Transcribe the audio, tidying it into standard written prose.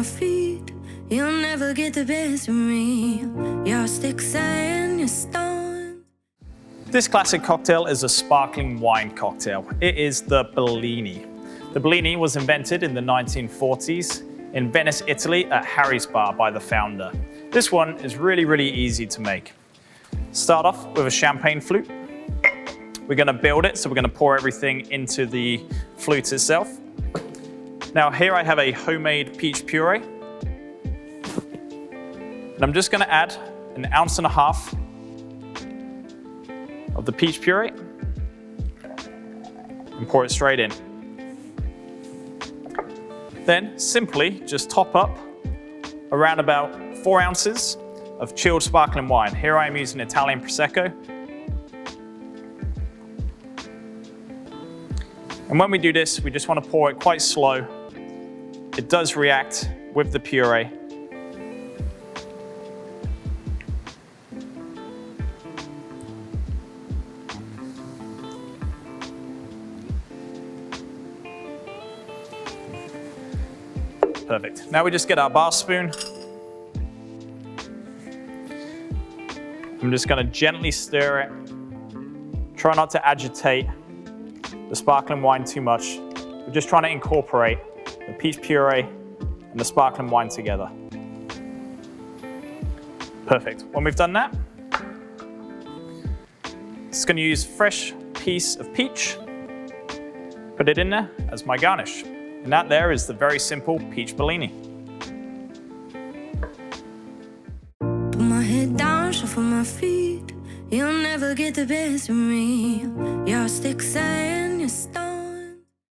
my feet. You'll never get the best of me. Your sticks and your stones. This classic cocktail is a sparkling wine cocktail. It is the Bellini. The Bellini was invented in the 1940s in Venice, Italy at Harry's Bar by the founder. This one is really easy to make. Start off with a champagne flute. We're going to build it, so we're going to pour everything into the flute itself. Now here I have a homemade peach puree. And I'm just going to add 1.5 ounces of the peach puree and pour it straight in. Then simply just top up around about 4 ounces of chilled sparkling wine. Here I am using Italian Prosecco. And when we do this, we just want to pour it quite slow. It does react with the puree. Perfect. Now we just get our bar spoon. I'm just going to gently stir it. Try not to agitate the sparkling wine too much. We're just trying to incorporate the peach puree and the sparkling wine together. Perfect. When we've done that, just going to use fresh piece of peach, put it in there as my garnish. And that there is the very simple peach Bellini. Put my head down, shuffle my feet. You'll never get the best of me. Your sticks and your stones.